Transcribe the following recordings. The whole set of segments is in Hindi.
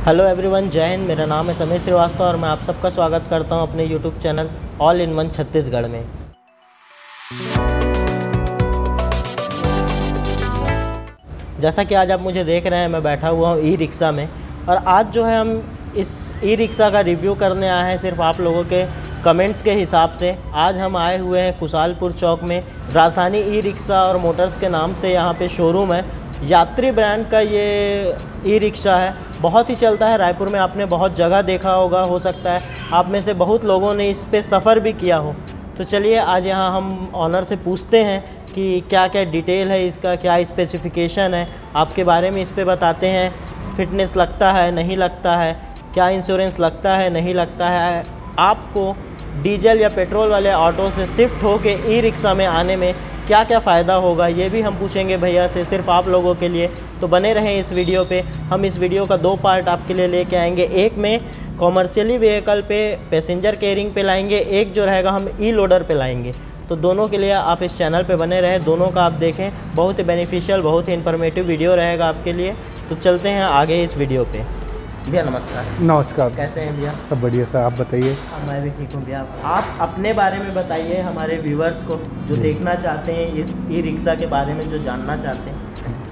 हेलो एवरीवन, जय हिंद। मेरा नाम है समीर श्रीवास्तव और मैं आप सबका स्वागत करता हूं अपने YouTube channel all in one Chhattisgarh में। जैसा कि आज आप मुझे देख रहे हैं, मैं बैठा हुआ हूं ई रिक्शा में और आज जो है हम इस ई रिक्शा का रिव्यू करने आए हैं सिर्फ आप लोगों के कमेंट्स के हिसाब से। आज हम आए हुए हैं कुशालपुर चौक में, राजधानी ई रिक्शा और मोटर्स के नाम से यहाँ पे शोरूम है। यात्री ब्रांड का ये ई रिक्शा है, बहुत ही चलता है रायपुर में। आपने बहुत जगह देखा होगा, हो सकता है आप में से बहुत लोगों ने इस पे सफ़र भी किया हो। तो चलिए आज यहाँ हम ऑनर से पूछते हैं कि क्या क्या डिटेल है इसका, क्या स्पेसिफिकेशन है, आपके बारे में इस पे बताते हैं। फिटनेस लगता है, नहीं लगता है, क्या इंश्योरेंस लगता है, नहीं लगता है, आपको डीजल या पेट्रोल वाले ऑटो से शिफ्ट होके ई रिक्शा में आने में क्या क्या फ़ायदा होगा, ये भी हम पूछेंगे भैया से सिर्फ आप लोगों के लिए। तो बने रहें इस वीडियो पे। हम इस वीडियो का 2 पार्ट आपके लिए लेके आएंगे। एक में कॉमर्शियली व्हीकल पे पैसेंजर केयरिंग पे लाएंगे, एक जो रहेगा हम ई लोडर पे लाएंगे। तो दोनों के लिए आप इस चैनल पे बने रहें, दोनों का आप देखें। बहुत ही बेनिफिशियल, बहुत ही इन्फॉर्मेटिव वीडियो रहेगा आपके लिए। तो चलते हैं आगे इस वीडियो पे। भैया नमस्कार। नमस्कार। कैसे हैं भैया? सब बढ़िया सर, आप बताइए। मैं भी ठीक हूँ भैया। आप अपने बारे में बताइए हमारे व्यूवर्स को जो देखना चाहते हैं, इस ई रिक्शा के बारे में जो जानना चाहते हैं।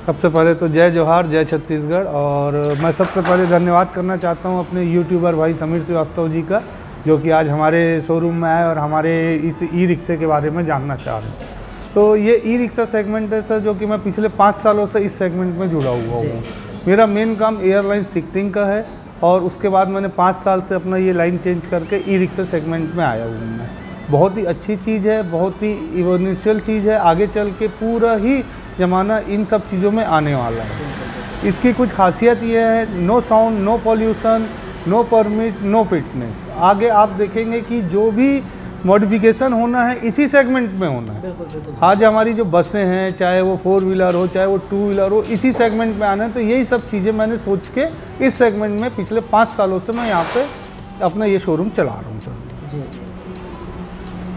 सबसे पहले तो जय जोहार, जय छत्तीसगढ़। और मैं सबसे पहले धन्यवाद करना चाहता हूँ अपने यूट्यूबर भाई समीर श्रीवास्तव जी का, जो कि आज हमारे शोरूम में आए और हमारे इस ई रिक्शे के बारे में जानना चाह रहे हैं। तो ये ई रिक्शा सेगमेंट है सर, जो कि मैं पिछले 5 सालों से इस सेगमेंट में जुड़ा हुआ हूँ। मेरा मेन काम एयरलाइंस टिकटिंग का है और उसके बाद मैंने 5 साल से अपना ये लाइन चेंज करके ई रिक्शा सेगमेंट में आया हूँ मैं। बहुत ही अच्छी चीज़ है, बहुत ही इवोनिशियल चीज़ है। आगे चल के पूरा ही ज़माना इन सब चीज़ों में आने वाला है। इसकी कुछ खासियत ये है, no sound, no pollution, no permit, no fitness. आगे आप देखेंगे कि जो भी मॉडिफिकेशन होना है इसी सेगमेंट में होना है। आज हमारी जो बसें हैं, चाहे वो 4 व्हीलर हो, चाहे वो 2 व्हीलर हो, इसी सेगमेंट में आना है। तो यही सब चीज़ें मैंने सोच के इस सेगमेंट में पिछले 5 सालों से मैं यहाँ पे अपना ये शोरूम चला रहा हूँ सर। जी जी।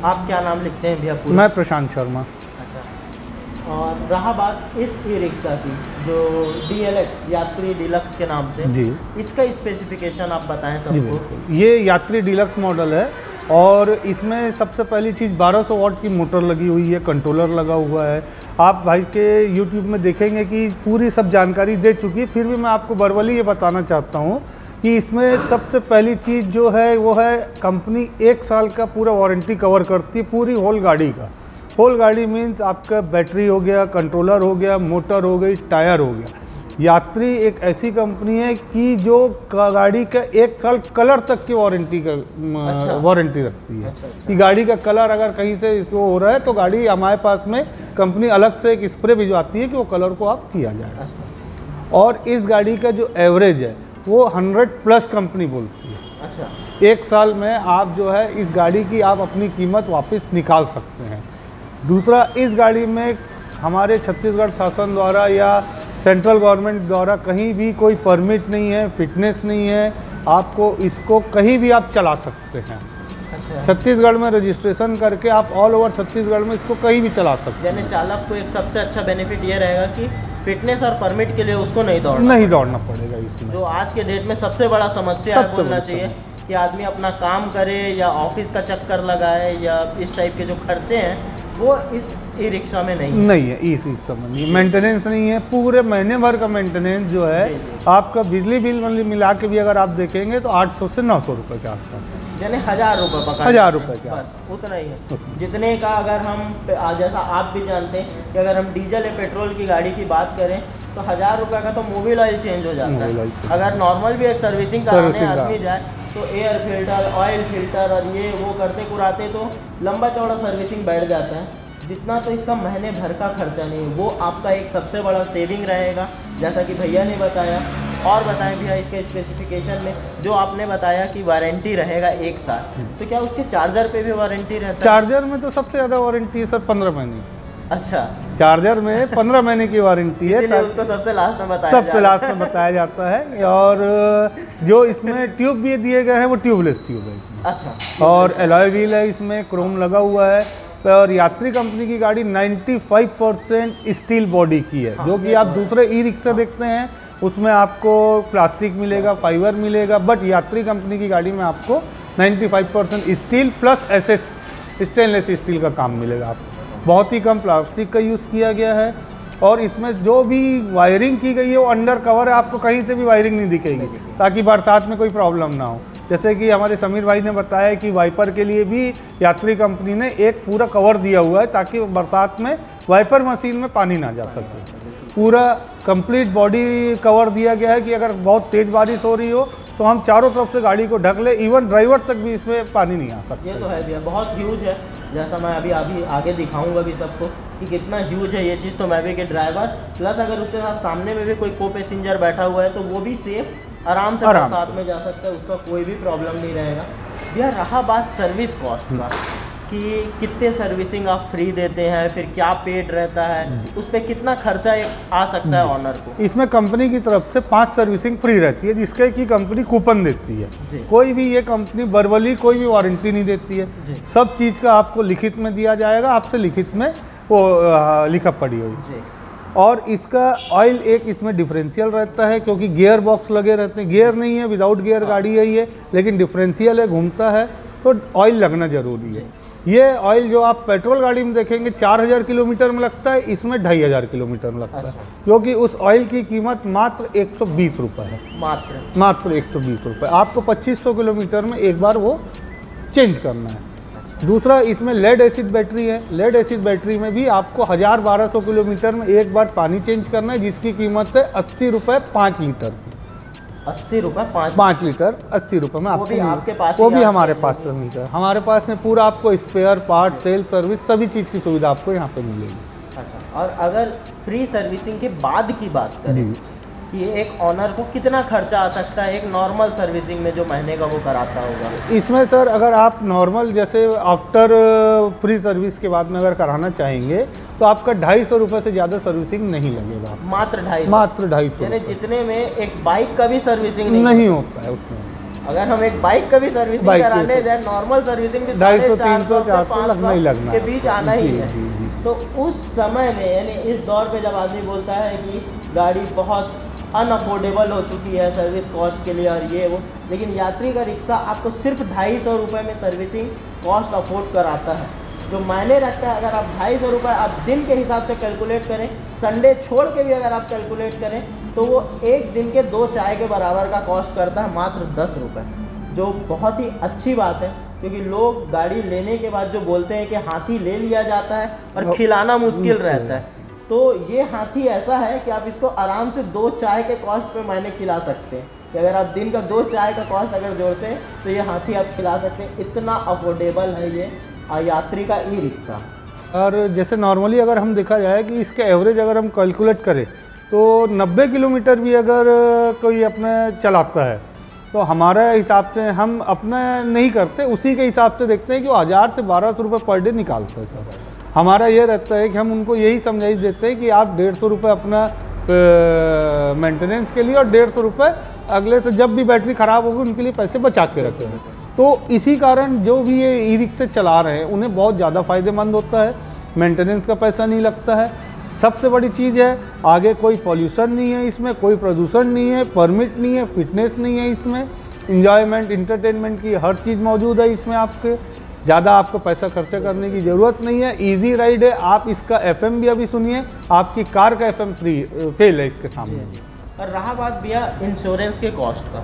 आप क्या नाम लिखते हैं भैया? मैं प्रशांत शर्मा। अच्छा। और रहा बात इस ई रिक्शा की, जो DLX यात्री डीलक्स के नाम से, जी, इसका स्पेसिफिकेशन आप बताएं सबको। ये यात्री डीलक्स मॉडल है और इसमें सबसे पहली चीज़ 1200 वाट की मोटर लगी हुई है, कंट्रोलर लगा हुआ है। आप भाई के YouTube में देखेंगे कि पूरी सब जानकारी दे चुकी है, फिर भी मैं आपको वर्बली ये बताना चाहता हूँ कि इसमें सबसे पहली चीज़ जो है वो है कंपनी 1 साल का पूरा वारंटी कवर करती है पूरी होल गाड़ी का। होल गाड़ी मीन्स आपका बैटरी हो गया, कंट्रोलर हो गया, मोटर हो गई, टायर हो गया। यात्री एक ऐसी कंपनी है कि जो गाड़ी का 1 साल कलर तक की वारंटी का वारंटी रखती है। अच्छा। कि गाड़ी का कलर अगर कहीं से इसको हो रहा है तो गाड़ी हमारे पास में कंपनी अलग से एक स्प्रे भिजवाती है कि वो कलर को आप किया जाए। अच्छा। और इस गाड़ी का जो एवरेज है वो 100+ कंपनी बोलती है। अच्छा। 1 साल में आप जो है इस गाड़ी की आप अपनी कीमत वापस निकाल सकते हैं। दूसरा, इस गाड़ी में हमारे छत्तीसगढ़ शासन द्वारा या सेंट्रल गवर्नमेंट द्वारा कहीं भी कोई परमिट नहीं है, फिटनेस नहीं है। आपको इसको कहीं भी आप चला सकते हैं। अच्छा। छत्तीसगढ़ में रजिस्ट्रेशन करके आप ऑल ओवर छत्तीसगढ़ में इसको कहीं भी चला सकते हैं। यानी चालक को एक सबसे अच्छा बेनिफिट ये रहेगा कि फिटनेस और परमिट के लिए उसको नहीं दौड़ना पड़ेगा इसमें, जो आज के डेट में सबसे बड़ा समस्या है बोलना चाहिए कि आदमी अपना काम करे या ऑफिस का चक्कर लगाए या इस टाइप के जो खर्चे हैं वो इस ई रिक्शा में नहीं है। इस रिक्शा में नहीं, मेंटेनेंस नहीं है। पूरे महीने भर का मेंटेनेंस जो है आपका बिजली बिल मिला के भी अगर आप देखेंगे तो 800 से 900 रुपये के आसपास, यानी 1000 रुपये पकड़ 1000 रुपये के बस उतना ही है। जितने का अगर हम जैसा आप भी जानते हैं कि अगर हम डीजल या पेट्रोल की गाड़ी की बात करें तो 1000 रुपये का तो मोबिल ऑयल चेंज हो जाता है। अगर नॉर्मल भी एक सर्विसिंग कराने आदमी जाए तो एयर फिल्टर, ऑयल फिल्टर और ये वो करते कुराते तो लंबा चौड़ा सर्विसिंग बैठ जाता है। जितना तो इसका महीने भर का खर्चा नहीं है, वो आपका एक सबसे बड़ा सेविंग रहेगा, जैसा कि भैया ने बताया। और बताएं भैया इसके स्पेसिफिकेशन में जो आपने बताया कि वारंटी रहेगा 1 साल, तो क्या उसके चार्जर पे भी वारंटी रहता है? चार्जर में तो सबसे ज़्यादा वारंटी है सर 15 महीने। अच्छा। चार्जर में 15 महीने की वारंटी है, उसको सबसे लास्ट में बताया जाता है। और जो इसमें ट्यूब भी दिए गए हैं वो ट्यूबलेस ट्यूब है इसमें। अच्छा। और एलॉय व्हील है, इसमें क्रोम लगा हुआ है। और यात्री कंपनी की गाड़ी 95% स्टील बॉडी की है। जो कि आप दूसरे ई रिक्शा देखते हैं उसमें आपको प्लास्टिक मिलेगा, फाइबर मिलेगा, बट यात्री कंपनी की गाड़ी में आपको 95% steel plus SS stainless steel का काम मिलेगा आपको। बहुत ही कम प्लास्टिक का यूज़ किया गया है और इसमें जो भी वायरिंग की गई है वो अंडर कवर है, आपको कहीं से भी वायरिंग नहीं दिखेगी ताकि बरसात में कोई प्रॉब्लम ना हो। जैसे कि हमारे समीर भाई ने बताया कि वाइपर के लिए भी यात्री कंपनी ने एक पूरा कवर दिया हुआ है ताकि बरसात में वाइपर मशीन में पानी ना जा सके। पूरा कंप्लीट बॉडी कवर दिया गया है कि अगर बहुत तेज़ बारिश हो रही हो तो हम चारों तरफ से गाड़ी को ढक ले, इवन ड्राइवर तक भी इसमें पानी नहीं आ सकता। ये तो है भैया, बहुत ह्यूज है, जैसा मैं अभी आगे दिखाऊंगा भी सबको कि कितना ह्यूज है ये चीज़। तो मैं भी कि ड्राइवर प्लस अगर उसके साथ सामने में भी कोई को पैसेंजर बैठा हुआ है तो वो भी सेफ आराम से बरसात में जा सकता है, उसका कोई भी प्रॉब्लम नहीं रहेगा। भैया रहा बात सर्विस कॉस्ट का कि कितने सर्विसिंग आप फ्री देते हैं, फिर क्या पेड रहता है, उस पर कितना खर्चा आ सकता है ऑनर को? इसमें कंपनी की तरफ से 5 सर्विसिंग फ्री रहती है जिसके की कंपनी कूपन देती है। कोई भी ये कंपनी वर्बली कोई भी वारंटी नहीं देती है, सब चीज़ का आपको लिखित में दिया जाएगा, आपसे लिखित में वो लिखा पड़ी हुई। और इसका ऑयल एक इसमें डिफरेंशियल रहता है क्योंकि गियर बॉक्स लगे रहते हैं, गियर नहीं है, विदाउट गियर गाड़ी है ये, लेकिन डिफरेंशियल है, घूमता है तो ऑयल लगना ज़रूरी है। ये ऑयल जो आप पेट्रोल गाड़ी में देखेंगे 4000 किलोमीटर में लगता है, इसमें 2500 किलोमीटर में लगता है, जो कि उस ऑयल की कीमत मात्र 120 रुपये है। मात्र 120 रुपये। आपको 2500 किलोमीटर में एक बार वो चेंज करना है। दूसरा इसमें लेड एसिड बैटरी है। लेड एसिड बैटरी में भी आपको 1000-1200 किलोमीटर में एक बार पानी चेंज करना है, जिसकी कीमत है 80 रुपये 5 लीटर की। 80 रुपये 5 लीटर 80 रुपये में आपको, वो भी आपके पास, वो भी हमारे पास से मिलता है। हमारे पास में पूरा आपको स्पेयर पार्ट, सेल सर्विस, सभी चीज़ की सुविधा आपको यहाँ पे मिलेगी। अच्छा, और अगर फ्री सर्विसिंग के बाद की बात करें कि एक ऑनर को कितना खर्चा आ सकता है एक नॉर्मल सर्विसिंग में जो महीने का वो कराता होगा? इसमें सर अगर आप नॉर्मल जैसे आफ्टर फ्री सर्विस के बाद में अगर कराना चाहेंगे तो आपका 250 रुपये से ज़्यादा सर्विसिंग नहीं लगेगा। मात्र 250? मात्र 250, यानी जितने में एक बाइक का भी सर्विसिंग नहीं होता है उसमें। अगर हम एक बाइक का भी सर्विसिंग कराने जाए, नॉर्मल सर्विसिंग भी 250-300 से 500 के बीच आना ही है। तो उस समय में यानी इस दौर पे जब आदमी बोलता है कि गाड़ी बहुत अनअफोर्डेबल हो चुकी है सर्विस कॉस्ट के लिए और ये वो, लेकिन यात्री का रिक्शा आपको सिर्फ 250 रुपये में सर्विसिंग कॉस्ट अफोर्ड कराता है, जो मायने रखता है। अगर आप 250 रुपये आप दिन के हिसाब से कैलकुलेट करें, संडे छोड़ के भी अगर आप कैलकुलेट करें तो वो एक दिन के 2 चाय के बराबर का कॉस्ट करता है, मात्र 10 रुपये, जो बहुत ही अच्छी बात है। क्योंकि लोग गाड़ी लेने के बाद जो बोलते हैं कि हाथी ले लिया जाता है और खिलाना मुश्किल रहता है, तो ये हाथी ऐसा है कि आप इसको आराम से 2 चाय के कॉस्ट पे महीने खिला सकते हैं। कि अगर आप दिन का 2 चाय का कॉस्ट अगर जोड़ते हैं तो ये हाथी आप खिला सकते हैं, इतना अफोर्डेबल है ये यात्री का ई रिक्शा। और जैसे नॉर्मली अगर हम देखा जाए कि इसके एवरेज अगर हम कैलकुलेट करें तो 90 किलोमीटर भी अगर कोई अपने चलाता है तो हमारे हिसाब से हम अपना नहीं करते, उसी के हिसाब से देखते हैं कि वो 1000 से 1200 रुपये पर डे निकालते हैं सर। हमारा ये रहता है कि हम उनको यही समझाइश देते हैं कि आप 150 रुपये अपना मेंटेनेंस के लिए और 150 रुपये अगले से जब भी बैटरी ख़राब होगी उनके लिए पैसे बचा के रखें। तो इसी कारण जो भी ये ई रिक्शे चला रहे हैं उन्हें बहुत ज़्यादा फ़ायदेमंद होता है, मेंटेनेंस का पैसा नहीं लगता है। सबसे बड़ी चीज़ है आगे कोई पॉल्यूशन नहीं है इसमें, कोई प्रदूषण नहीं है, परमिट नहीं है, फिटनेस नहीं है इसमें, इंजॉयमेंट इंटरटेनमेंट की हर चीज़ मौजूद है इसमें। आपके ज़्यादा आपको पैसा खर्चा करने की ज़रूरत नहीं है, इजी राइड है। आप इसका FM भी अभी सुनिए, आपकी कार का FM फ्री फेल है इसके सामने। और रहा बात भैया इंश्योरेंस के कॉस्ट का,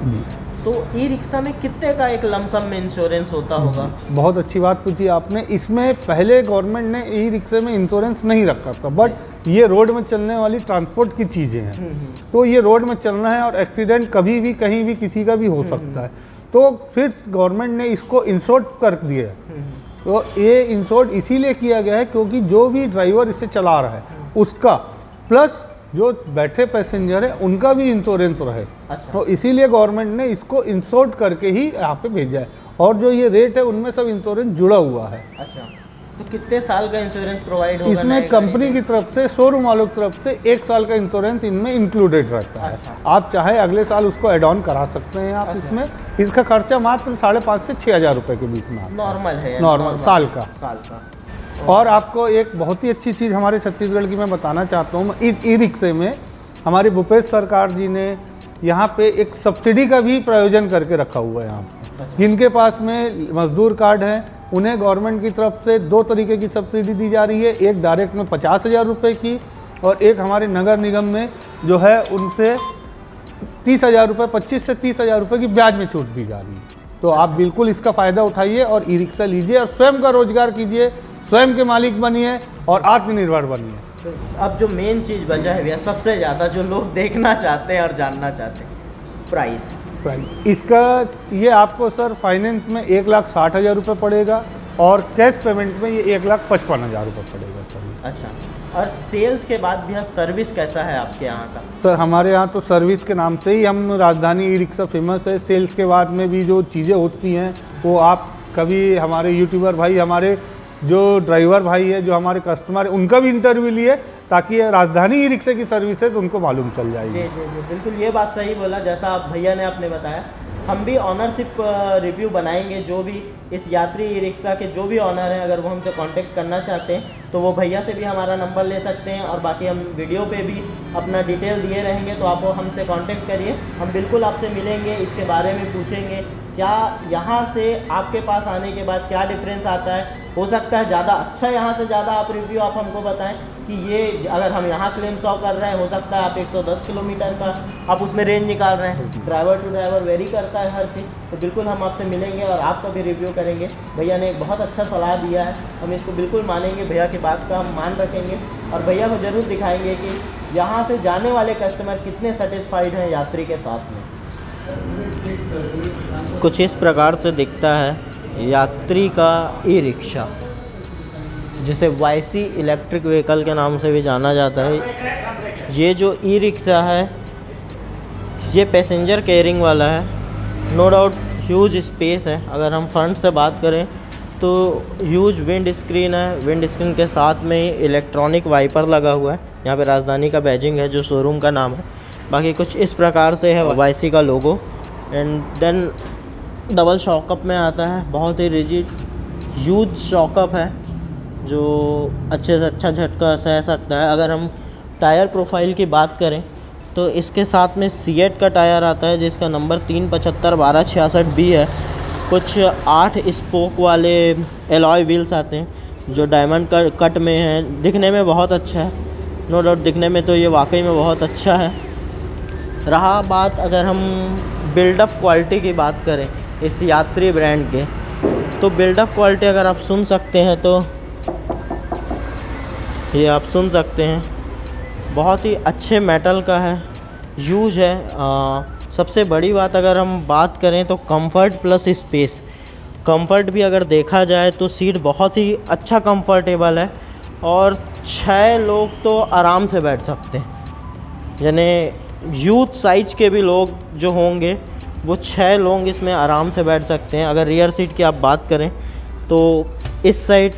तो ई रिक्शा में कितने का एक लमसम में इंश्योरेंस होता होगा? बहुत अच्छी बात पूछी आपने। इसमें पहले गवर्नमेंट ने ई रिक्शे में इंश्योरेंस नहीं रखा था, बट ये रोड में चलने वाली ट्रांसपोर्ट की चीज़ें हैं, तो ये रोड में चलना है और एक्सीडेंट कभी भी कहीं भी किसी का भी हो सकता है, तो फिर गवर्नमेंट ने इसको इंश्योर्ड कर दिया है। तो ये इंश्योर्ड इसीलिए किया गया है क्योंकि जो भी ड्राइवर इसे चला रहा है उसका प्लस जो बैठे पैसेंजर है उनका भी इंश्योरेंस रहे। अच्छा। तो इसीलिए गवर्नमेंट ने इसको इंश्योर्ड करके ही यहाँ पे भेजा है, और जो ये रेट है उनमें सब इंश्योरेंस जुड़ा हुआ है। अच्छा, तो कितने साल का इंश्योरेंस प्रोवाइड होगा? इसमें कंपनी की तरफ से, शोरूम वालों की तरफ से 1 साल का इंश्योरेंस इनमें इंक्लूडेड रहता है। अच्छा। आप चाहे अगले साल उसको एड ऑन करा सकते हैं आप। अच्छा। इसमें इसका खर्चा मात्र 5,500 से 6,000 रुपये के बीच में नॉर्मल है, नॉर्मल साल का। और आपको एक बहुत ही अच्छी चीज़ हमारे छत्तीसगढ़ की मैं बताना चाहता हूँ, इस ई रिक्शे में हमारे भूपेश सरकार जी ने यहाँ पे एक सब्सिडी का भी प्रायोजन करके रखा हुआ है यहाँ पे। जिनके पास में मजदूर कार्ड है उन्हें गवर्नमेंट की तरफ से 2 तरीके की सब्सिडी दी जा रही है, एक डायरेक्ट में 50,000 रुपये की और एक हमारे नगर निगम में जो है उनसे 30,000 रुपये, 25 से 30,000 रुपये की ब्याज में छूट दी जा रही है। तो आप बिल्कुल इसका फ़ायदा उठाइए और ई रिक्शा लीजिए और स्वयं का रोजगार कीजिए, स्वयं के मालिक बनिए और आत्मनिर्भर बनिए। अब जो मेन चीज़ बचा है भैया, सबसे ज़्यादा जो लोग देखना चाहते हैं और जानना चाहते हैं, प्राइस। इसका ये आपको सर फाइनेंस में 1,60,000 रुपये पड़ेगा और कैश पेमेंट में ये 1,55,000 रुपये पड़ेगा सर। अच्छा, और सेल्स के बाद भैया सर्विस कैसा है आपके यहाँ का? सर हमारे यहाँ तो सर्विस के नाम से ही हम राजधानी ई रिक्शा फेमस है। सेल्स के बाद में भी जो चीज़ें होती हैं वो आप कभी हमारे यूट्यूबर भाई, हमारे जो ड्राइवर भाई है, जो हमारे कस्टमर है, उनका भी इंटरव्यू लिए ताकि राजधानी ई रिक्शा की सर्विस है तो उनको मालूम चल जाएगी। जी जी जी, बिल्कुल ये बात सही बोला जैसा आप भैया ने आपने बताया। हम भी ऑनरशिप रिव्यू बनाएंगे, जो भी इस यात्री ई रिक्शा के जो भी ऑनर हैं अगर वो हमसे कांटेक्ट करना चाहते हैं तो वो भैया से भी हमारा नंबर ले सकते हैं और बाकी हम वीडियो पे भी अपना डिटेल दिए रहेंगे, तो आप वो हमसे कांटेक्ट करिए। हम बिल्कुल आपसे मिलेंगे, इसके बारे में पूछेंगे क्या यहाँ से आपके पास आने के बाद क्या डिफरेंस आता है। हो सकता है ज़्यादा अच्छा, यहाँ से ज़्यादा आप रिव्यू आप हमको बताएं कि ये अगर हम यहाँ क्लेम 100 कर रहे हैं, हो सकता है आप 110 किलोमीटर का आप उसमें रेंज निकाल रहे हैं। ड्राइवर टू ड्राइवर वेरी करता है हर चीज़। तो बिल्कुल हम आपसे मिलेंगे और आपका भी रिव्यू करेंगे। भैया ने एक बहुत अच्छा सलाह दिया है, हम इसको बिल्कुल मानेंगे, भैया की बात का हम मान रखेंगे और भैया को ज़रूर दिखाएंगे कि यहाँ से जाने वाले कस्टमर कितने सेटिस्फाइड हैं यात्री के साथ में। कुछ इस प्रकार से दिखता है यात्री का ई रिक्शा, जिसे YC इलेक्ट्रिक व्हीकल के नाम से भी जाना जाता है। ये जो ई रिक्शा है ये पैसेंजर केयरिंग वाला है। नो डाउट ह्यूज स्पेस है। अगर हम फ्रंट से बात करें तो ह्यूज विंड स्क्रीन है। विंड स्क्रीन के साथ में ही इलेक्ट्रॉनिक वाइपर लगा हुआ है। यहाँ पे राजधानी का बैजिंग है जो शोरूम का नाम है। बाकी कुछ इस प्रकार से है YC का लोगो। एंड देन डबल शॉकअप में आता है, बहुत ही रिजिड ह्यूज शॉकअप है जो अच्छे से अच्छा झटका सह सकता है। अगर हम टायर प्रोफाइल की बात करें तो इसके साथ में सीएट का टायर आता है जिसका नंबर 375/1266B है। कुछ 8 स्पोक वाले एलॉय व्हील्स आते हैं जो डायमंड कट में हैं। दिखने में बहुत अच्छा है, नो डाउट दिखने में तो ये वाकई में बहुत अच्छा है। रहा बात अगर हम बिल्डअप क्वालिटी की बात करें इस यात्री ब्रांड के, तो बिल्डअप क्वालिटी अगर आप सुन सकते हैं तो ये आप सुन सकते हैं, बहुत ही अच्छे मेटल का है, यूज है। सबसे बड़ी बात अगर हम बात करें तो कंफर्ट प्लस स्पेस। कंफर्ट भी अगर देखा जाए तो सीट बहुत ही अच्छा कंफर्टेबल है और 6 लोग तो आराम से बैठ सकते हैं। यानी यूथ साइज के भी लोग जो होंगे वो 6 लोग इसमें आराम से बैठ सकते हैं। अगर रियर सीट की आप बात करें तो इस साइड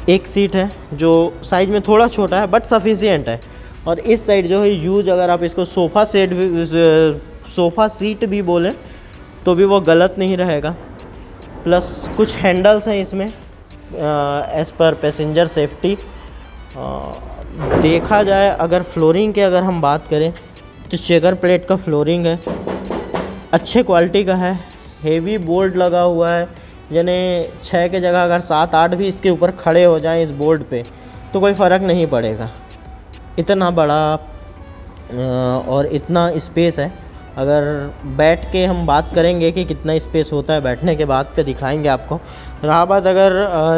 एक सीट है जो साइज में थोड़ा छोटा है बट सफिशिएंट है, और इस साइड जो है यूज, अगर आप इसको सोफ़ा सीट भी बोलें तो भी वो गलत नहीं रहेगा। प्लस कुछ हैंडल्स हैं इसमें एज़ पर पैसेंजर सेफ्टी। देखा जाए अगर फ्लोरिंग के अगर हम बात करें तो चेकर प्लेट का फ्लोरिंग है, अच्छे क्वालिटी का है। हेवी बोर्ड लगा हुआ है, यानी 6 के जगह अगर 7-8 भी इसके ऊपर खड़े हो जाएं इस बोर्ड पे तो कोई फ़र्क नहीं पड़ेगा। इतना बड़ा और इतना स्पेस है। अगर बैठ के हम बात करेंगे कि कितना स्पेस होता है, बैठने के बाद पे दिखाएंगे आपको। रहा बात अगर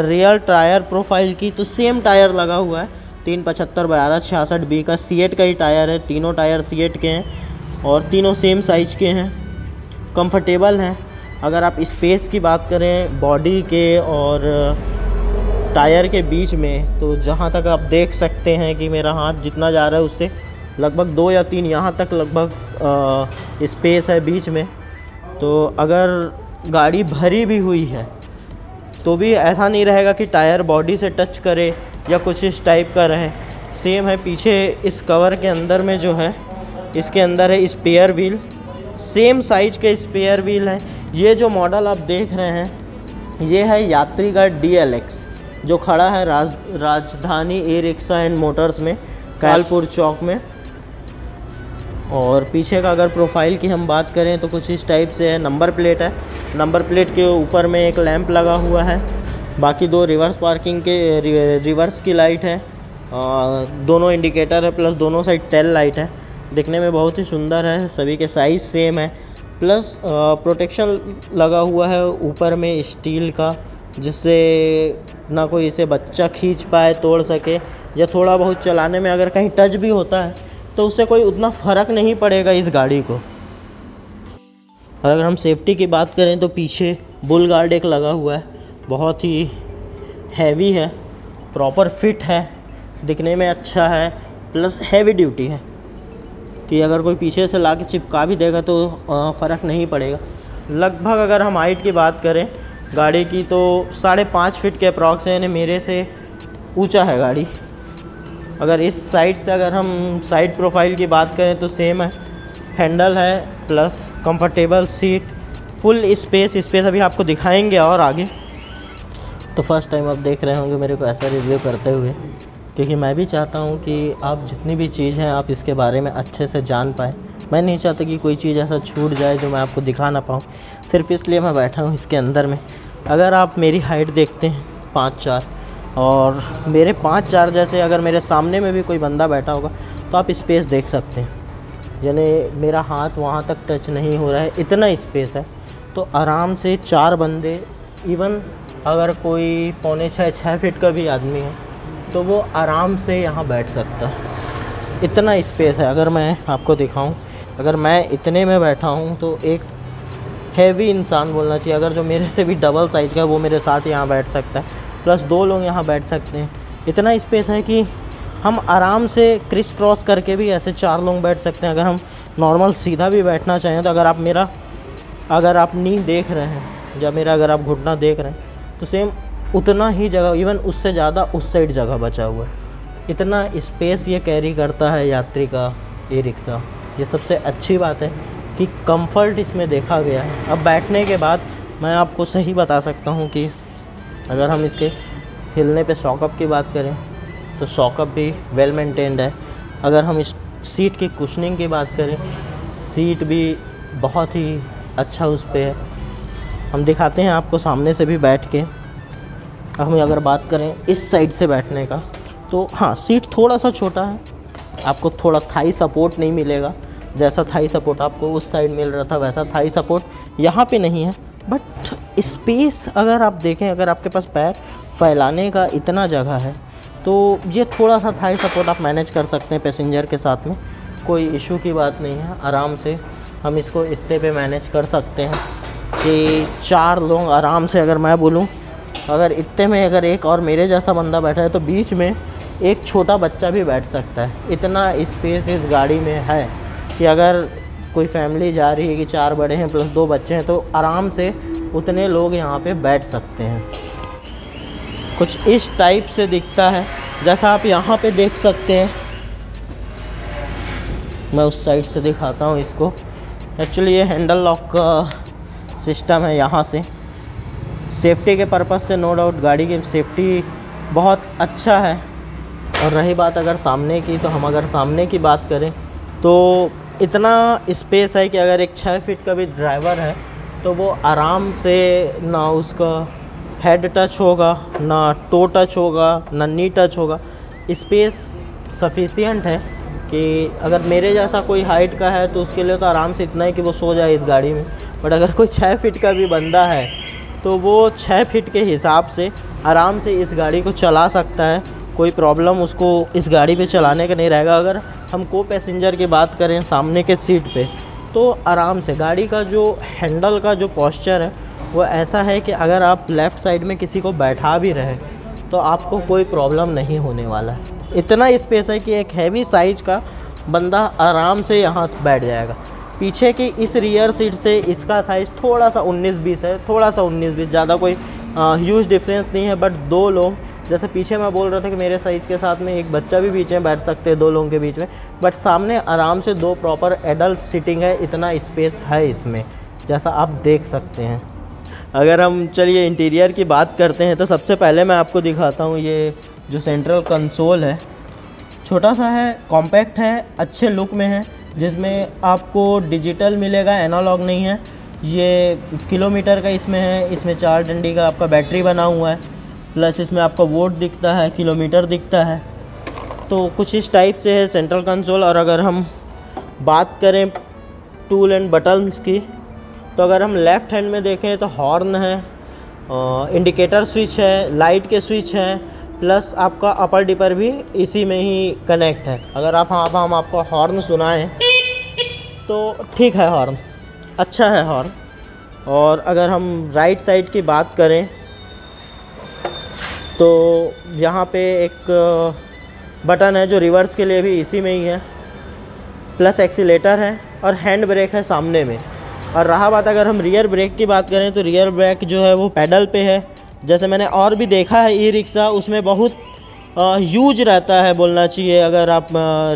रियल टायर प्रोफाइल की तो सेम टायर लगा हुआ है 375/1266B का सीएट का ही टायर है। तीनों टायर सीएट के हैं और तीनों सेम साइज़ के हैं, कंफर्टेबल हैं। अगर आप स्पेस की बात करें बॉडी के और टायर के बीच में, तो जहाँ तक आप देख सकते हैं कि मेरा हाथ जितना जा रहा है उससे लगभग 2 या 3 यहाँ तक लगभग स्पेस है बीच में। तो अगर गाड़ी भरी भी हुई है तो भी ऐसा नहीं रहेगा कि टायर बॉडी से टच करे या कुछ इस टाइप का रहे। सेम है। पीछे इस कवर के अंदर में जो है, इसके अंदर है स्पेयर व्हील, सेम साइज के स्पेयर व्हील हैं। ये जो मॉडल आप देख रहे हैं ये है यात्री का DLX जो खड़ा है राजधानी ई रिक्शा एंड मोटर्स में कालपुर चौक में। और पीछे का अगर प्रोफाइल की हम बात करें तो कुछ इस टाइप से है। नंबर प्लेट है, नंबर प्लेट के ऊपर में एक लैंप लगा हुआ है। बाकी दो रिवर्स पार्किंग के रिवर्स की लाइट है, दोनों इंडिकेटर है, प्लस दोनों साइड टेल लाइट है। दिखने में बहुत ही सुंदर है, सभी के साइज़ सेम है। प्लस प्रोटेक्शन लगा हुआ है ऊपर में स्टील का, जिससे ना कोई इसे बच्चा खींच पाए, तोड़ सके, या थोड़ा बहुत चलाने में अगर कहीं टच भी होता है तो उससे कोई उतना फ़र्क नहीं पड़ेगा इस गाड़ी को। और अगर हम सेफ्टी की बात करें तो पीछे बुल गार्ड एक लगा हुआ है, बहुत ही हैवी है, प्रॉपर फिट है, दिखने में अच्छा है, प्लस हैवी ड्यूटी है कि अगर कोई पीछे से ला के चिपका भी देगा तो फ़र्क नहीं पड़ेगा। लगभग अगर हम हाइट की बात करें गाड़ी की तो 5.5 फीट के अप्रॉक्स है, यानी मेरे से ऊंचा है गाड़ी। अगर इस साइड से अगर हम साइड प्रोफाइल की बात करें तो सेम है, हैंडल है, plus comfortable seat, full space अभी आपको दिखाएंगे और आगे। तो फर्स्ट टाइम आप देख रहे होंगे मेरे को ऐसा रिव्यू करते हुए, क्योंकि मैं भी चाहता हूँ कि आप जितनी भी चीज़ हैं आप इसके बारे में अच्छे से जान पाएँ। मैं नहीं चाहता कि कोई चीज़ ऐसा छूट जाए जो मैं आपको दिखा ना पाऊँ, सिर्फ इसलिए मैं बैठा हूँ इसके अंदर में। अगर आप मेरी हाइट देखते हैं 5'4", और मेरे 5'4" जैसे अगर मेरे सामने में भी कोई बंदा बैठा होगा तो आप स्पेस देख सकते हैं, यानी मेरा हाथ वहाँ तक टच नहीं हो रहा है, इतना स्पेस है। तो आराम से 4 बंदे, इवन अगर कोई 5.5-6 फीट का भी आदमी है तो वो आराम से यहाँ बैठ सकता है, इतना स्पेस है। अगर मैं आपको दिखाऊं, अगर मैं इतने में बैठा हूँ तो एक हैवी इंसान बोलना चाहिए, अगर जो मेरे से भी डबल साइज़ का है वो मेरे साथ यहाँ बैठ सकता है, प्लस 2 लोग यहाँ बैठ सकते हैं। इतना स्पेस है कि हम आराम से क्रिस क्रॉस करके भी ऐसे 4 लोग बैठ सकते हैं। अगर हम नॉर्मल सीधा भी बैठना चाहें तो अगर आप नी देख रहे हैं या मेरा अगर आप घुटना देख रहे हैं तो सेम उतना ही जगह, इवन उससे ज़्यादा उस साइड जगह बचा हुआ है। इतना स्पेस ये कैरी करता है यात्री का ई रिक्शा। ये सबसे अच्छी बात है कि कंफर्ट इसमें देखा गया है। अब बैठने के बाद मैं आपको सही बता सकता हूँ कि अगर हम इसके हिलने पे शॉकअप की बात करें तो शॉकअप भी वेल मेंटेन्ड है। अगर हम इस सीट की कुशनिंग की बात करें, सीट भी बहुत ही अच्छा उस पर है। हम दिखाते हैं आपको सामने से भी बैठ के। हम अगर बात करें इस साइड से बैठने का तो हाँ, सीट थोड़ा सा छोटा है, आपको थोड़ा थाई सपोर्ट नहीं मिलेगा। जैसा थाई सपोर्ट आपको उस साइड मिल रहा था वैसा थाई सपोर्ट यहाँ पे नहीं है। बट स्पेस अगर आप देखें, अगर आपके पास पैर फैलाने का इतना जगह है तो ये थोड़ा सा थाई सपोर्ट आप मैनेज कर सकते हैं पैसेंजर के साथ में, कोई इशू की बात नहीं है। आराम से हम इसको इतने पे मैनेज कर सकते हैं कि 4 लोग आराम से, अगर मैं बोलूँ अगर इतने में अगर एक और मेरे जैसा बंदा बैठा है तो बीच में एक छोटा बच्चा भी बैठ सकता है। इतना स्पेस इस गाड़ी में है कि अगर कोई फैमिली जा रही है कि 4 बड़े हैं प्लस 2 बच्चे हैं तो आराम से उतने लोग यहाँ पे बैठ सकते हैं। कुछ इस टाइप से दिखता है जैसा आप यहाँ पे देख सकते हैं। मैं उस साइड से दिखाता हूँ इसको। एक्चुअली ये हैंडल लॉक का सिस्टम है। यहाँ से सेफ्टी के पर्पज़ से नो डाउट गाड़ी की सेफ्टी बहुत अच्छा है। और रही बात अगर सामने की, तो हम अगर सामने की बात करें तो इतना स्पेस है कि अगर एक 6 फीट का भी ड्राइवर है तो वो आराम से, ना उसका हेड टच होगा, ना टो टच होगा, ना नी टच होगा। स्पेस सफिशिएंट है कि अगर मेरे जैसा कोई हाइट का है तो उसके लिए तो आराम से इतना है कि वो सो जाए इस गाड़ी में। बट अगर कोई 6 फीट का भी बंदा है तो वो 6 फीट के हिसाब से आराम से इस गाड़ी को चला सकता है। कोई प्रॉब्लम उसको इस गाड़ी पे चलाने का नहीं रहेगा। अगर हम को पैसेंजर की बात करें सामने के सीट पे, तो आराम से गाड़ी का जो हैंडल का जो पोस्चर है वो ऐसा है कि अगर आप लेफ़्ट साइड में किसी को बैठा भी रहे तो आपको कोई प्रॉब्लम नहीं होने वाला है। इतना स्पेस है कि एक हैवी साइज का बंदा आराम से यहाँ बैठ जाएगा। पीछे की इस रियर सीट से इसका साइज़ थोड़ा सा 19-20 है, थोड़ा सा 19-20, ज़्यादा कोई ह्यूज डिफरेंस नहीं है। बट 2 लोग, जैसे पीछे मैं बोल रहा था कि मेरे साइज़ के साथ में एक बच्चा भी बीच में बैठ सकते हैं 2 लोगों के बीच में, बट सामने आराम से 2 प्रॉपर एडल्ट सीटिंग है। इतना स्पेस है इसमें, जैसा आप देख सकते हैं। अगर हम चलिए इंटीरियर की बात करते हैं तो सबसे पहले मैं आपको दिखाता हूँ ये जो सेंट्रल कंसोल है। छोटा सा है, कॉम्पैक्ट है, अच्छे लुक में है, जिसमें आपको डिजिटल मिलेगा, एनालॉग नहीं है। ये किलोमीटर का इसमें है, इसमें 4 डंडी का आपका बैटरी बना हुआ है, प्लस इसमें आपका वोट दिखता है, किलोमीटर दिखता है। तो कुछ इस टाइप से है सेंट्रल कंसोल। और अगर हम बात करें टूल एंड बटन्स की, तो अगर हम लेफ़्ट हैंड में देखें तो हॉर्न है, इंडिकेटर स्विच है, लाइट के स्विच हैं, प्लस आपका अपर डिपर भी इसी में ही कनेक्ट है। अगर आप हम आपको हॉर्न सुनाएं तो ठीक है, हॉर्न अच्छा है हॉर्न। और अगर हम राइट साइड की बात करें तो यहाँ पे एक बटन है जो रिवर्स के लिए भी इसी में ही है, प्लस एक्सीलेटर है और हैंड ब्रेक है सामने में। और रहा बात अगर हम रियर ब्रेक की बात करें तो रियर ब्रेक जो है वो पैडल पे है। जैसे मैंने और भी देखा है ई रिक्शा, उसमें बहुत यूज रहता है बोलना चाहिए। अगर आप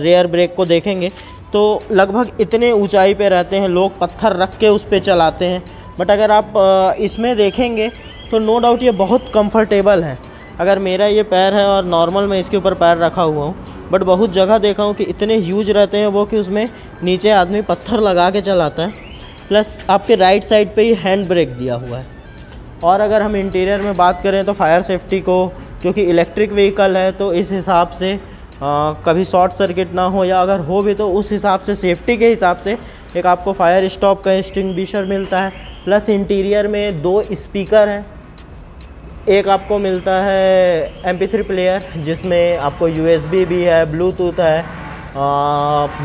रियर ब्रेक को देखेंगे तो लगभग इतने ऊंचाई पे रहते हैं, लोग पत्थर रख के उस पे चलाते हैं। बट अगर आप इसमें देखेंगे तो नो डाउट ये बहुत कंफर्टेबल है। अगर मेरा ये पैर है और नॉर्मल मैं इसके ऊपर पैर रखा हुआ हूँ, बट बहुत जगह देखा हूँ कि इतने ह्यूज रहते हैं वो कि उसमें नीचे आदमी पत्थर लगा के चलाता है। प्लस आपके राइट साइड पे ही हैंड ब्रेक दिया हुआ है। और अगर हम इंटीरियर में बात करें तो फायर सेफ्टी को, क्योंकि इलेक्ट्रिक व्हीकल है तो इस हिसाब से कभी शॉर्ट सर्किट ना हो, या अगर हो भी तो उस हिसाब से सेफ्टी के हिसाब से एक आपको फायर स्टॉप का एक्सटिंग्विशर मिलता है। प्लस इंटीरियर में 2 स्पीकर हैं, एक आपको मिलता है MP3 प्लेयर जिसमें आपको USB भी है, ब्लूटूथ है,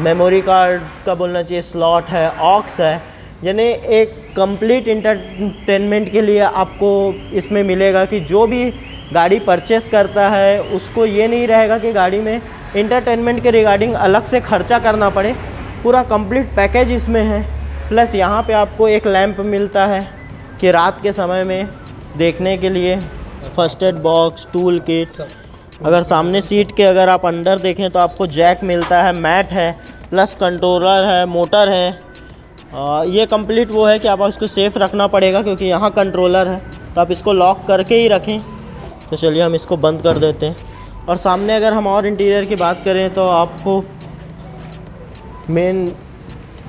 मेमोरी कार्ड का बोलना चाहिए स्लॉट है, ऑक्स है। यानी एक कंप्लीट इंटरटेनमेंट के लिए आपको इसमें मिलेगा कि जो भी गाड़ी परचेस करता है उसको ये नहीं रहेगा कि गाड़ी में इंटरटेनमेंट के रिगार्डिंग अलग से खर्चा करना पड़े। पूरा कंप्लीट पैकेज इसमें है। प्लस यहाँ पे आपको एक लैंप मिलता है कि रात के समय में देखने के लिए, first aid box, tool kit. अगर सामने सीट के अगर आप अंदर देखें तो आपको जैक मिलता है, मैट है, प्लस कंट्रोलर है, मोटर है। ये कंप्लीट वो है कि आप इसको सेफ़ रखना पड़ेगा क्योंकि यहाँ कंट्रोलर है, तो आप इसको लॉक करके ही रखें। तो चलिए हम इसको बंद कर देते हैं। और सामने अगर हम और इंटीरियर की बात करें तो आपको मेन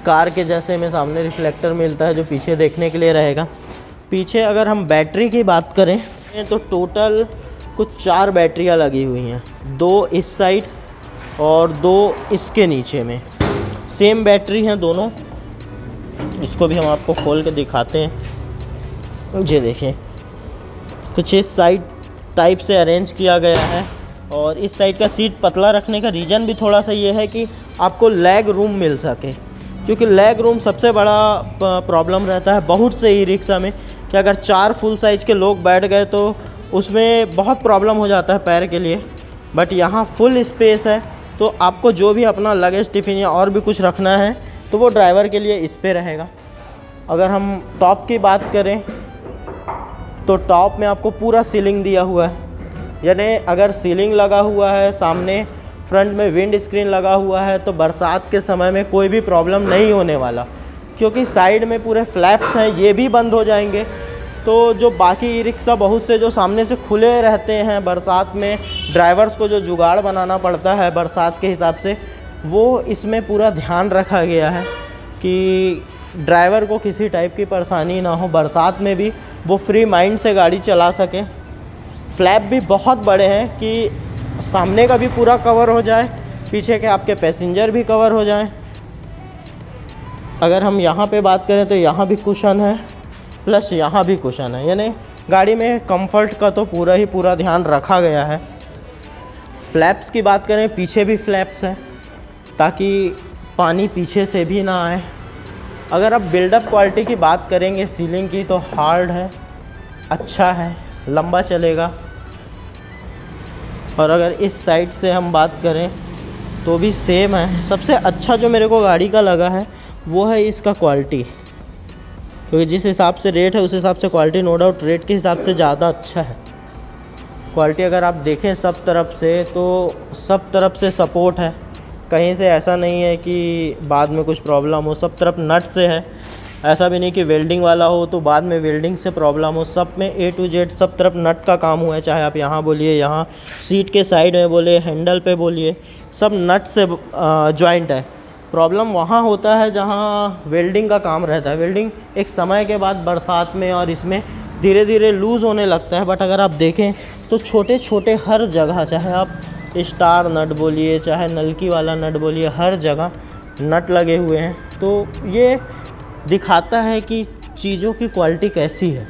कार के जैसे में सामने रिफ्लेक्टर मिलता है जो पीछे देखने के लिए रहेगा। पीछे अगर हम बैटरी की बात करें तो टोटल कुछ 4 बैटरियाँ लगी हुई हैं, 2 इस साइड और 2 इसके नीचे में। सेम बैटरी हैं दोनों। इसको भी हम आपको खोल के दिखाते हैं। ये देखें, कुछ इस साइड टाइप से अरेंज किया गया है। और इस साइड का सीट पतला रखने का रीज़न भी थोड़ा सा ये है कि आपको लेग रूम मिल सके, क्योंकि लेग रूम सबसे बड़ा प्रॉब्लम रहता है बहुत से ई रिक्शा में कि अगर 4 फुल साइज़ के लोग बैठ गए तो उसमें बहुत प्रॉब्लम हो जाता है पैर के लिए। बट यहाँ फुल स्पेस है, तो आपको जो भी अपना लगेज, टिफ़िन या और भी कुछ रखना है तो वो ड्राइवर के लिए इस पे रहेगा। अगर हम टॉप की बात करें तो टॉप में आपको पूरा सीलिंग दिया हुआ है। यानी अगर सीलिंग लगा हुआ है, सामने फ्रंट में विंड स्क्रीन लगा हुआ है, तो बरसात के समय में कोई भी प्रॉब्लम नहीं होने वाला, क्योंकि साइड में पूरे फ्लैप्स हैं, ये भी बंद हो जाएंगे। तो जो बाकी ई रिक्शा बहुत से जो सामने से खुले रहते हैं, बरसात में ड्राइवर्स को जो जुगाड़ बनाना पड़ता है बरसात के हिसाब से, वो इसमें पूरा ध्यान रखा गया है कि ड्राइवर को किसी टाइप की परेशानी ना हो, बरसात में भी वो फ्री माइंड से गाड़ी चला सके। फ्लैप भी बहुत बड़े हैं कि सामने का भी पूरा कवर हो जाए, पीछे के आपके पैसेंजर भी कवर हो जाएं। अगर हम यहाँ पे बात करें तो यहाँ भी कुशन है, प्लस यहाँ भी कुशन है। यानी गाड़ी में कंफर्ट का तो पूरा ही पूरा ध्यान रखा गया है। फ्लैप्स की बात करें, पीछे भी फ्लैप्स हैं ताकि पानी पीछे से भी ना आए। अगर आप बिल्डअप क्वालिटी की बात करेंगे सीलिंग की, तो हार्ड है, अच्छा है, लंबा चलेगा। और अगर इस साइड से हम बात करें तो भी सेम है। सबसे अच्छा जो मेरे को गाड़ी का लगा है वो है इसका क्वालिटी, क्योंकि जिस हिसाब से रेट है उस हिसाब से क्वालिटी नो डाउट रेट के हिसाब से ज़्यादा अच्छा है। क्वालिटी अगर आप देखें सब तरफ से तो सब तरफ से सपोर्ट है, कहीं से ऐसा नहीं है कि बाद में कुछ प्रॉब्लम हो। सब तरफ नट से है, ऐसा भी नहीं कि वेल्डिंग वाला हो तो बाद में वेल्डिंग से प्रॉब्लम हो। सब में A to Z सब तरफ नट का काम हुआ है, चाहे आप यहाँ बोलिए, यहाँ सीट के साइड में बोलिए, हैंडल पे बोलिए, सब नट से जॉइंट है। प्रॉब्लम वहाँ होता है जहाँ वेल्डिंग का काम रहता है। वेल्डिंग एक समय के बाद बरसात में और इसमें धीरे धीरे लूज़ होने लगता है। बट अगर आप देखें तो छोटे छोटे हर जगह, चाहे आप स्टार नट बोलिए, चाहे नलकी वाला नट बोलिए, हर जगह नट लगे हुए हैं। तो ये दिखाता है कि चीज़ों की क्वालिटी कैसी है।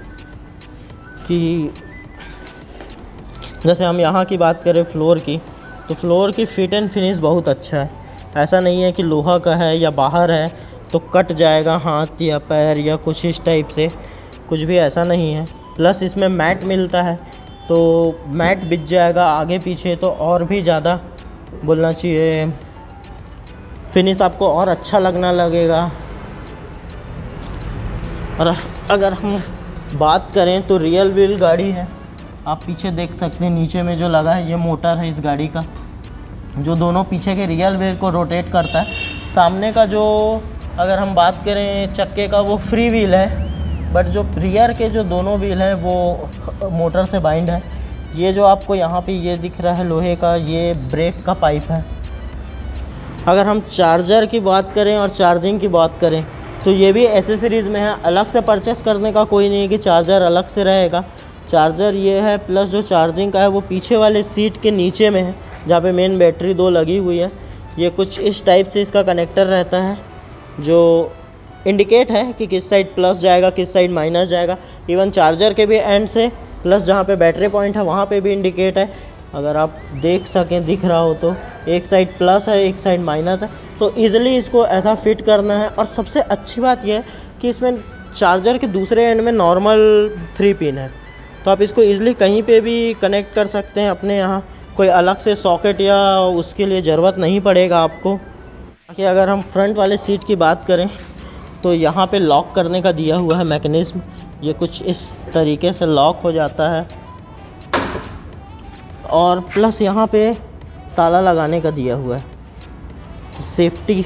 कि जैसे हम यहाँ की बात करें फ्लोर की, तो फ्लोर की फिट एंड फिनिश बहुत अच्छा है। ऐसा नहीं है कि लोहा का है या बाहर है तो कट जाएगा हाथ या पैर या कुछ इस टाइप से, कुछ भी ऐसा नहीं है। प्लस इसमें मैट मिलता है, तो मैट बिछ जाएगा आगे पीछे तो और भी ज़्यादा बोलना चाहिए फिनिश आपको और अच्छा लगना लगेगा। और अगर हम बात करें तो रियल व्हील गाड़ी है। आप पीछे देख सकते हैं नीचे में जो लगा है ये मोटर है इस गाड़ी का, जो दोनों पीछे के रियल व्हील को रोटेट करता है। सामने का जो अगर हम बात करें चक्के का वो फ्री व्हील है, बट जो रियर के जो दोनों व्हील हैं वो मोटर से बाइंड है। ये जो आपको यहाँ पे ये दिख रहा है लोहे का, ये ब्रेक का पाइप है। अगर हम चार्जर की बात करें और चार्जिंग की बात करें तो ये भी एसेसरीज़ में है। अलग से परचेस करने का कोई नहीं है कि चार्जर अलग से रहेगा। चार्जर ये है, प्लस जो चार्जिंग का है वो पीछे वाले सीट के नीचे में है, जहाँ पे मेन बैटरी 2 लगी हुई है। ये कुछ इस टाइप से इसका कनेक्टर रहता है जो इंडिकेट है कि किस साइड प्लस जाएगा, किस साइड माइनस जाएगा। इवन चार्जर के भी एंड से प्लस जहाँ पे बैटरी पॉइंट है वहाँ पे भी इंडिकेट है। अगर आप देख सकें, दिख रहा हो तो एक साइड प्लस है, एक साइड माइनस है, तो ईज़िली इसको ऐसा फिट करना है। और सबसे अच्छी बात यह है कि इसमें चार्जर के दूसरे एंड में नॉर्मल 3 पिन है, तो आप इसको ईज़िली कहीं पे भी कनेक्ट कर सकते हैं अपने यहाँ। कोई अलग से सॉकेट या उसके लिए ज़रूरत नहीं पड़ेगा आपको। कि अगर हम फ्रंट वाले सीट की बात करें तो यहाँ पे लॉक करने का दिया हुआ है मैकेनिज़्म। ये कुछ इस तरीके से लॉक हो जाता है और प्लस यहाँ पे ताला लगाने का दिया हुआ है। सेफ्टी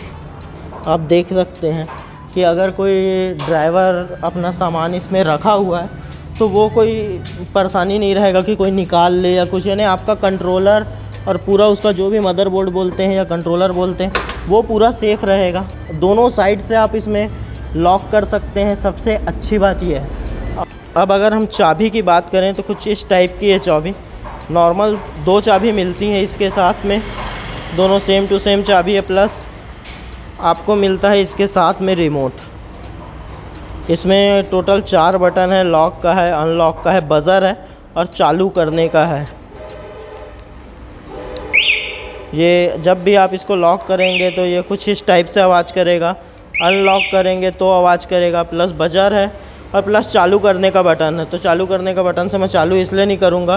आप देख सकते हैं कि अगर कोई ड्राइवर अपना सामान इसमें रखा हुआ है तो वो कोई परेशानी नहीं रहेगा कि कोई निकाल ले या कुछ। यानी आपका कंट्रोलर और पूरा उसका जो भी मदरबोर्ड बोलते हैं या कंट्रोलर बोलते हैं वो पूरा सेफ़ रहेगा। दोनों साइड से आप इसमें लॉक कर सकते हैं। सबसे अच्छी बात यह है। अब अगर हम चाबी की बात करें तो कुछ इस टाइप की है चाबी। नॉर्मल 2 चाबी मिलती हैं इसके साथ में, दोनों सेम टू सेम चाबी है। प्लस आपको मिलता है इसके साथ में रिमोट। इसमें टोटल 4 बटन है, लॉक का है, अनलॉक का है, बज़र है और चालू करने का है। ये जब भी आप इसको लॉक करेंगे तो ये कुछ इस टाइप से आवाज़ करेगा, अनलॉक करेंगे तो आवाज़ करेगा। प्लस बज़र है और प्लस चालू करने का बटन है। तो चालू करने का बटन से मैं चालू इसलिए नहीं करूँगा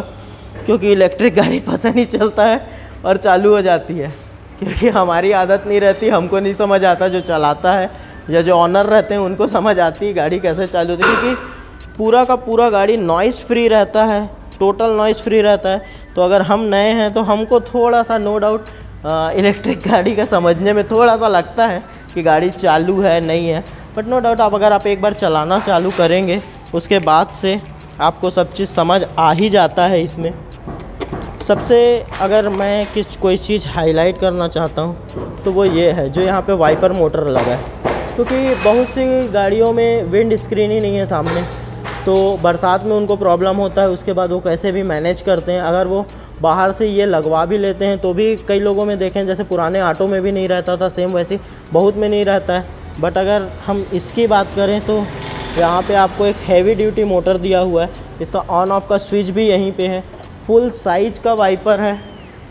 क्योंकि इलेक्ट्रिक गाड़ी पता नहीं चलता है और चालू हो जाती है, क्योंकि हमारी आदत नहीं रहती, हमको नहीं समझ आता। जो चलाता है या जो ऑनर रहते हैं उनको समझ आती है गाड़ी कैसे चालू होती है, क्योंकि पूरा का पूरा गाड़ी नॉइज़ फ्री रहता है, टोटल नॉइज़ फ्री रहता है। तो अगर हम नए हैं तो हमको थोड़ा सा नो डाउट इलेक्ट्रिक गाड़ी का समझने में थोड़ा सा लगता है कि गाड़ी चालू है नहीं है, बट नो डाउट अगर आप एक बार चलाना चालू करेंगे उसके बाद से आपको सब चीज़ समझ आ ही जाता है। इसमें सबसे अगर मैं कोई चीज़ हाईलाइट करना चाहता हूँ तो वो ये है जो यहाँ पे वाइपर मोटर लगा है, क्योंकि बहुत सी गाड़ियों में विंड स्क्रीन ही नहीं है सामने, तो बरसात में उनको प्रॉब्लम होता है। उसके बाद वो कैसे भी मैनेज करते हैं। अगर वो बाहर से ये लगवा भी लेते हैं तो भी कई लोगों में देखें, जैसे पुराने ऑटो में भी नहीं रहता था, सेम वैसे बहुत में नहीं रहता है। बट अगर हम इसकी बात करें तो यहाँ पे आपको एक हैवी ड्यूटी मोटर दिया हुआ है। इसका ऑन ऑफ का स्विच भी यहीं पे है। फुल साइज का वाइपर है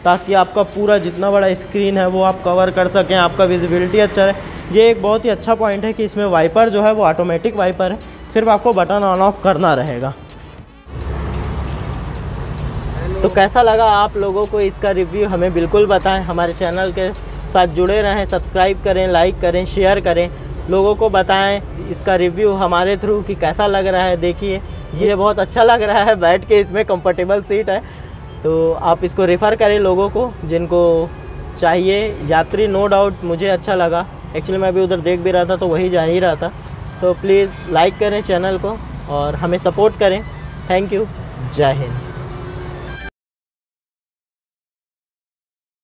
ताकि आपका पूरा जितना बड़ा स्क्रीन है वो आप कवर कर सकें, आपका विजिबिलिटी अच्छा रहे। ये एक बहुत ही अच्छा पॉइंट है कि इसमें वाइपर जो है वो ऑटोमेटिक वाइपर है, सिर्फ आपको बटन ऑन ऑफ करना रहेगा। तो कैसा लगा आप लोगों को इसका रिव्यू हमें बिल्कुल बताएं। हमारे चैनल के साथ जुड़े रहें, सब्सक्राइब करें, लाइक करें, शेयर करें, लोगों को बताएं इसका रिव्यू हमारे थ्रू कि कैसा लग रहा है। देखिए ये बहुत अच्छा लग रहा है, बैठ के इसमें कंफर्टेबल सीट है, तो आप इसको रेफ़र करें लोगों को जिनको चाहिए। यात्री नो डाउट मुझे अच्छा लगा, एक्चुअली मैं भी उधर देख भी रहा था तो वही जा ही रहा था। तो प्लीज़ लाइक करें चैनल को और हमें सपोर्ट करें। थैंक यू, जय हिंद।